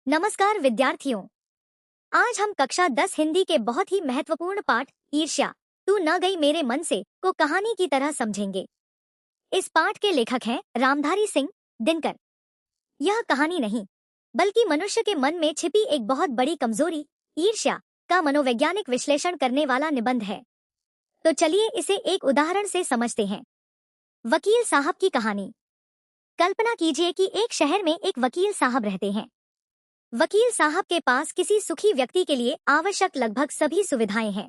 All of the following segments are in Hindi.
नमस्कार विद्यार्थियों। आज हम कक्षा 10 हिंदी के बहुत ही महत्वपूर्ण पाठ ईर्ष्या तू न गई मेरे मन से को कहानी की तरह समझेंगे। इस पाठ के लेखक हैं रामधारी सिंह दिनकर। यह कहानी नहीं बल्कि मनुष्य के मन में छिपी एक बहुत बड़ी कमजोरी ईर्ष्या का मनोवैज्ञानिक विश्लेषण करने वाला निबंध है। तो चलिए इसे एक उदाहरण से समझते हैं। वकील साहब की कहानी। कल्पना कीजिए कि एक शहर में एक वकील साहब रहते हैं। वकील साहब के पास किसी सुखी व्यक्ति के लिए आवश्यक लगभग सभी सुविधाएं हैं।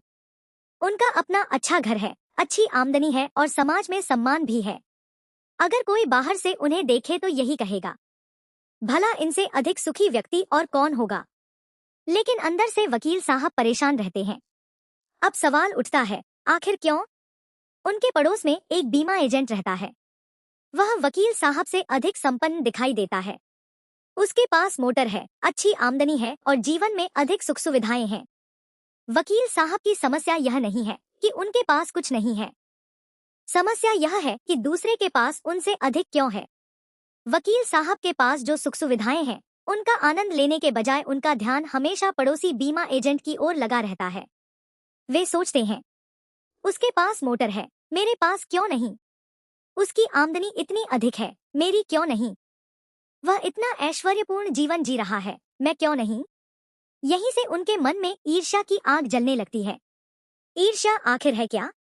उनका अपना अच्छा घर है, अच्छी आमदनी है और समाज में सम्मान भी है। अगर कोई बाहर से उन्हें देखे तो यही कहेगा, भला इनसे अधिक सुखी व्यक्ति और कौन होगा। लेकिन अंदर से वकील साहब परेशान रहते हैं। अब सवाल उठता है, आखिर क्यों? उनके पड़ोस में एक बीमा एजेंट रहता है। वह वकील साहब से अधिक संपन्न दिखाई देता है। उसके पास मोटर है, अच्छी आमदनी है और जीवन में अधिक सुख सुविधाएं हैं। वकील साहब की समस्या यह नहीं है कि उनके पास कुछ नहीं है। समस्या यह है कि दूसरे के पास उनसे अधिक क्यों है। वकील साहब के पास जो सुख सुविधाएं हैं, उनका आनंद लेने के बजाय उनका ध्यान हमेशा पड़ोसी बीमा एजेंट की ओर लगा रहता है। वे सोचते हैं, उसके पास मोटर है, मेरे पास क्यों नहीं? उसकी आमदनी इतनी अधिक है, मेरी क्यों नहीं? वह इतना ऐश्वर्यपूर्ण जीवन जी रहा है, मैं क्यों नहीं? यहीं से उनके मन में ईर्ष्या की आग जलने लगती है। ईर्ष्या आखिर है क्या?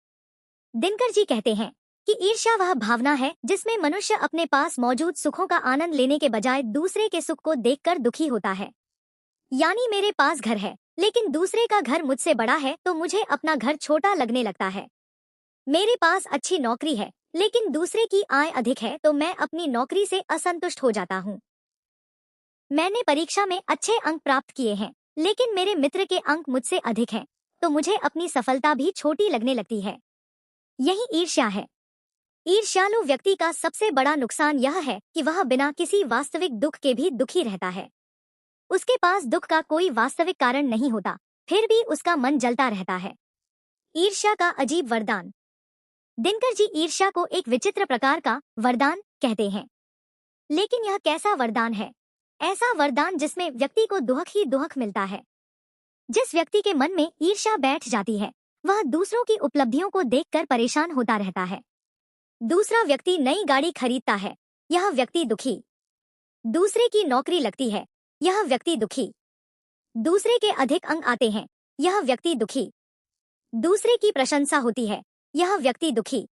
दिनकर जी कहते हैं कि ईर्ष्या वह भावना है जिसमें मनुष्य अपने पास मौजूद सुखों का आनंद लेने के बजाय दूसरे के सुख को देखकर दुखी होता है। यानी मेरे पास घर है, लेकिन दूसरे का घर मुझसे बड़ा है तो मुझे अपना घर छोटा लगने लगता है। मेरे पास अच्छी नौकरी है, लेकिन दूसरे की आय अधिक है तो मैं अपनी नौकरी से असंतुष्ट हो जाता हूँ। मैंने परीक्षा में अच्छे अंक प्राप्त किए हैं, लेकिन मेरे मित्र के अंक मुझसे अधिक हैं, तो मुझे अपनी सफलता भी छोटी लगने लगती है। यही ईर्ष्या है। ईर्ष्यालु व्यक्ति का सबसे बड़ा नुकसान यह है कि वह बिना किसी वास्तविक दुख के भी दुखी रहता है। उसके पास दुख का कोई वास्तविक कारण नहीं होता, फिर भी उसका मन जलता रहता है। ईर्ष्या का अजीब वरदान। दिनकर जी ईर्ष्या को एक विचित्र प्रकार का वरदान कहते हैं। लेकिन यह कैसा वरदान है? ऐसा वरदान जिसमें व्यक्ति को दुहक ही दुहक मिलता है। जिस व्यक्ति के मन में ईर्ष्या बैठ जाती है, वह दूसरों की उपलब्धियों को देखकर परेशान होता रहता है। दूसरा व्यक्ति नई गाड़ी खरीदता है, यह व्यक्ति दुखी। दूसरे की नौकरी लगती है, यह व्यक्ति दुखी। दूसरे के अधिक अंक आते हैं, यह व्यक्ति दुखी। दूसरे की प्रशंसा होती है, यह व्यक्ति दुखी।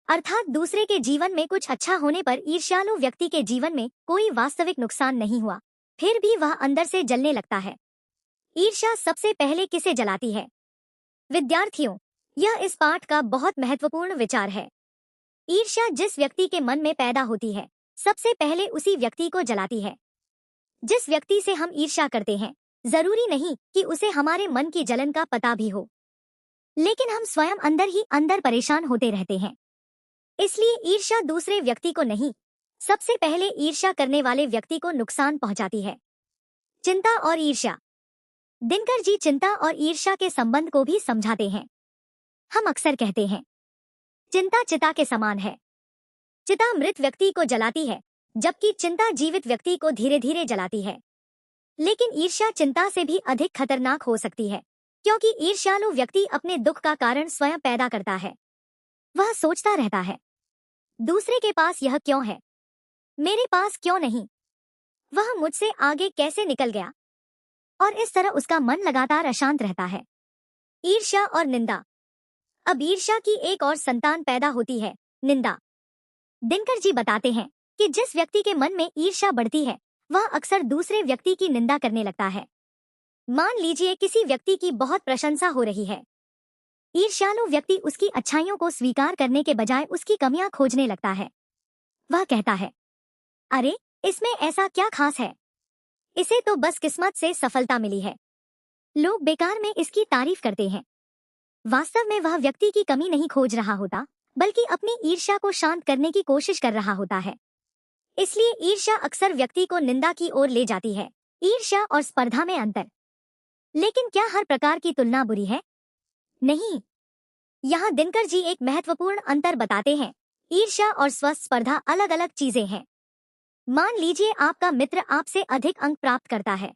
अर्थात दूसरे के जीवन में कुछ अच्छा होने पर ईर्ष्यालु व्यक्ति के जीवन में कोई वास्तविक नुकसान नहीं हुआ, फिर भी वह अंदर से जलने लगता है। ईर्ष्या सबसे पहले किसे जलाती है? विद्यार्थियों, यह इस पाठ का बहुत महत्वपूर्ण विचार है। ईर्ष्या जिस व्यक्ति के मन में पैदा होती है, सबसे पहले उसी व्यक्ति को जलाती है। जिस व्यक्ति से हम ईर्ष्या करते हैं, जरूरी नहीं कि उसे हमारे मन की जलन का पता भी हो, लेकिन हम स्वयं अंदर ही अंदर परेशान होते रहते हैं। इसलिए ईर्ष्या दूसरे व्यक्ति को नहीं, सबसे पहले ईर्ष्या करने वाले व्यक्ति को नुकसान पहुंचाती है। चिंता और ईर्ष्या। दिनकर जी चिंता और ईर्ष्या के संबंध को भी समझाते हैं। हम अक्सर कहते हैं, चिंता चिता के समान है। चिता मृत व्यक्ति को जलाती है, जबकि चिंता जीवित व्यक्ति को धीरे धीरे जलाती है। लेकिन ईर्ष्या चिंता से भी अधिक खतरनाक हो सकती है, क्योंकि ईर्ष्यालु व्यक्ति अपने दुख का कारण स्वयं पैदा करता है। वह सोचता रहता है, दूसरे के पास यह क्यों है, मेरे पास क्यों नहीं? वह मुझसे आगे कैसे निकल गया? और इस तरह उसका मन लगातार अशांत रहता है। ईर्ष्या और निंदा। अब ईर्ष्या की एक और संतान पैदा होती है, निंदा। दिनकर जी बताते हैं कि जिस व्यक्ति के मन में ईर्ष्या बढ़ती है, वह अक्सर दूसरे व्यक्ति की निंदा करने लगता है। मान लीजिए किसी व्यक्ति की बहुत प्रशंसा हो रही है। ईर्ष्यालु व्यक्ति उसकी अच्छाइयों को स्वीकार करने के बजाय उसकी कमियां खोजने लगता है। वह कहता है, अरे इसमें ऐसा क्या खास है, इसे तो बस किस्मत से सफलता मिली है। लोग बेकार में इसकी तारीफ करते हैं। वास्तव में वह व्यक्ति की कमी नहीं खोज रहा होता, बल्कि अपनी ईर्ष्या को शांत करने की कोशिश कर रहा होता है। इसलिए ईर्ष्या अक्सर व्यक्ति को निंदा की ओर ले जाती है। ईर्ष्या और स्पर्धा में अंतर। लेकिन क्या हर प्रकार की तुलना बुरी है? नहीं। यहाँ दिनकर जी एक महत्वपूर्ण अंतर बताते हैं। ईर्ष्या और स्वस्थ स्पर्धा अलग अलग चीजें हैं। मान लीजिए आपका मित्र आपसे अधिक अंक प्राप्त करता है।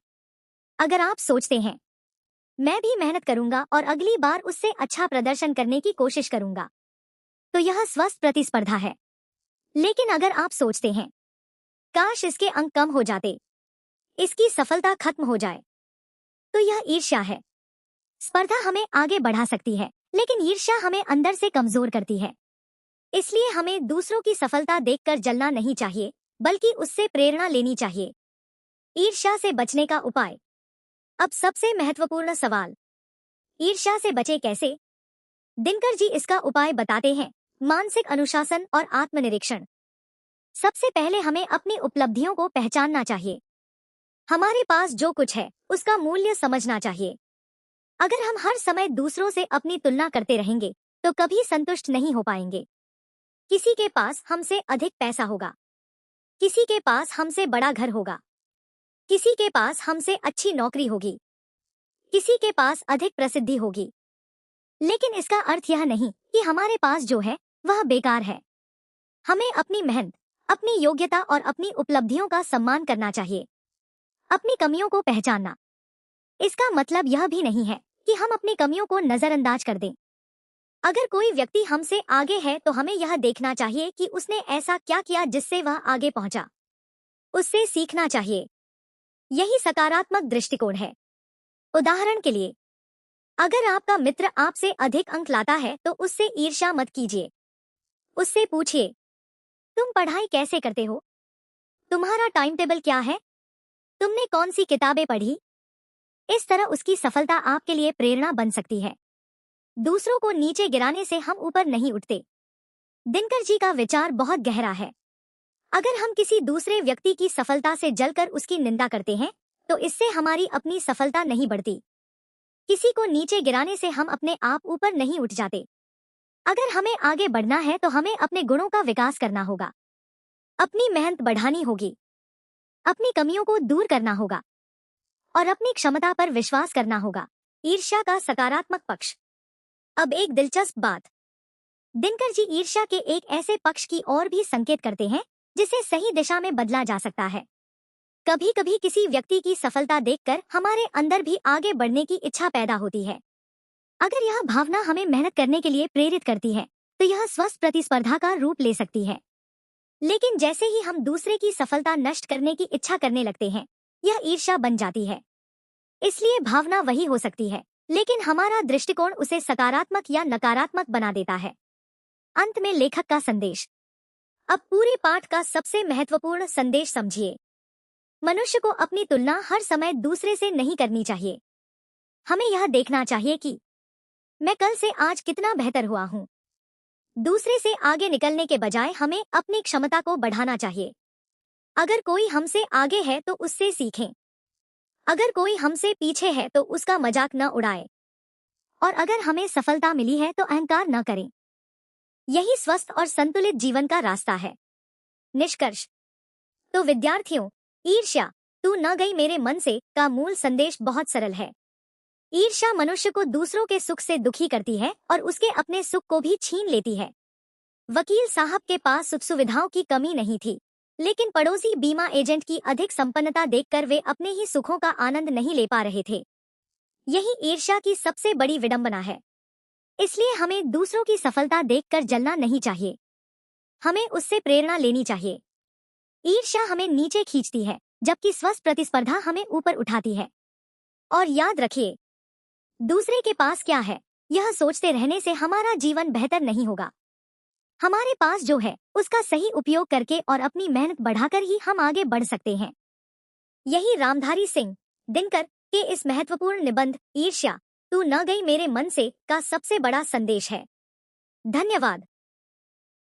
अगर आप सोचते हैं मैं भी मेहनत करूंगा और अगली बार उससे अच्छा प्रदर्शन करने की कोशिश करूंगा, तो यह स्वस्थ प्रतिस्पर्धा है। लेकिन अगर आप सोचते हैं काश इसके अंक कम हो जाते, इसकी सफलता खत्म हो जाए, तो यह ईर्ष्या है। स्पर्धा हमें आगे बढ़ा सकती है, लेकिन ईर्ष्या हमें अंदर से कमजोर करती है। इसलिए हमें दूसरों की सफलता देखकर जलना नहीं चाहिए, बल्कि उससे प्रेरणा लेनी चाहिए। ईर्ष्या से बचने का उपाय। अब सबसे महत्वपूर्ण सवाल, ईर्ष्या से बचे कैसे? दिनकर जी इसका उपाय बताते हैं, मानसिक अनुशासन और आत्मनिरीक्षण। सबसे पहले हमें अपनी उपलब्धियों को पहचानना चाहिए। हमारे पास जो कुछ है उसका मूल्य समझना चाहिए। अगर हम हर समय दूसरों से अपनी तुलना करते रहेंगे तो कभी संतुष्ट नहीं हो पाएंगे। किसी के पास हमसे अधिक पैसा होगा, किसी के पास हमसे बड़ा घर होगा, किसी के पास हमसे अच्छी नौकरी होगी, किसी के पास अधिक प्रसिद्धि होगी। लेकिन इसका अर्थ यह नहीं कि हमारे पास जो है वह बेकार है। हमें अपनी मेहनत, अपनी योग्यता और अपनी उपलब्धियों का सम्मान करना चाहिए। अपनी कमियों को पहचानना, इसका मतलब यह भी नहीं है कि हम अपनी कमियों को नजरअंदाज कर दें। अगर कोई व्यक्ति हमसे आगे है तो हमें यह देखना चाहिए कि उसने ऐसा क्या किया जिससे वह आगे पहुंचा। उससे सीखना चाहिए। यही सकारात्मक दृष्टिकोण है। उदाहरण के लिए, अगर आपका मित्र आपसे अधिक अंक लाता है तो उससे ईर्ष्या मत कीजिए। उससे पूछिए, तुम पढ़ाई कैसे करते हो? तुम्हारा टाइम टेबल क्या है? तुमने कौन सी किताबें पढ़ी? इस तरह उसकी सफलता आपके लिए प्रेरणा बन सकती है। दूसरों को नीचे गिराने से हम ऊपर नहीं उठते। दिनकर जी का विचार बहुत गहरा है। अगर हम किसी दूसरे व्यक्ति की सफलता से जलकर उसकी निंदा करते हैं तो इससे हमारी अपनी सफलता नहीं बढ़ती। किसी को नीचे गिराने से हम अपने आप ऊपर नहीं उठ जाते। अगर हमें आगे बढ़ना है तो हमें अपने गुणों का विकास करना होगा, अपनी मेहनत बढ़ानी होगी, अपनी कमियों को दूर करना होगा और अपनी क्षमता पर विश्वास करना होगा। ईर्ष्या का सकारात्मक पक्ष। अब एक दिलचस्प बात, दिनकर जी ईर्ष्या के एक ऐसे पक्ष की ओर भी संकेत करते हैं जिसे सही दिशा में बदला जा सकता है। कभी कभी किसी व्यक्ति की सफलता देखकर हमारे अंदर भी आगे बढ़ने की इच्छा पैदा होती है। अगर यह भावना हमें मेहनत करने के लिए प्रेरित करती है तो यह स्वस्थ प्रतिस्पर्धा का रूप ले सकती है। लेकिन जैसे ही हम दूसरे की सफलता नष्ट करने की इच्छा करने लगते हैं, यह ईर्ष्या बन जाती है। इसलिए भावना वही हो सकती है, लेकिन हमारा दृष्टिकोण उसे सकारात्मक या नकारात्मक बना देता है। अंत में लेखक का संदेश। अब पूरे पाठ का सबसे महत्वपूर्ण संदेश समझिए। मनुष्य को अपनी तुलना हर समय दूसरे से नहीं करनी चाहिए। हमें यह देखना चाहिए कि मैं कल से आज कितना बेहतर हुआ हूँ। दूसरे से आगे निकलने के बजाय हमें अपनी क्षमता को बढ़ाना चाहिए। अगर कोई हमसे आगे है तो उससे सीखें। अगर कोई हमसे पीछे है तो उसका मजाक न उड़ाएं। और अगर हमें सफलता मिली है तो अहंकार न करें। यही स्वस्थ और संतुलित जीवन का रास्ता है। निष्कर्ष। तो विद्यार्थियों, ईर्ष्या तू न गई मेरे मन से का मूल संदेश बहुत सरल है। ईर्ष्या मनुष्य को दूसरों के सुख से दुखी करती है और उसके अपने सुख को भी छीन लेती है। वकील साहब के पास सुख सुविधाओं की कमी नहीं थी, लेकिन पड़ोसी बीमा एजेंट की अधिक संपन्नता देखकर वे अपने ही सुखों का आनंद नहीं ले पा रहे थे। यही ईर्ष्या की सबसे बड़ी विडंबना है। इसलिए हमें दूसरों की सफलता देखकर जलना नहीं चाहिए, हमें उससे प्रेरणा लेनी चाहिए। ईर्ष्या हमें नीचे खींचती है, जबकि स्वस्थ प्रतिस्पर्धा हमें ऊपर उठाती है। और याद रखिए, दूसरे के पास क्या है यह सोचते रहने से हमारा जीवन बेहतर नहीं होगा। हमारे पास जो है उसका सही उपयोग करके और अपनी मेहनत बढ़ाकर ही हम आगे बढ़ सकते हैं। यही रामधारी सिंह दिनकर के इस महत्वपूर्ण निबंध ईर्ष्या तू न गई मेरे मन से का सबसे बड़ा संदेश है। धन्यवाद।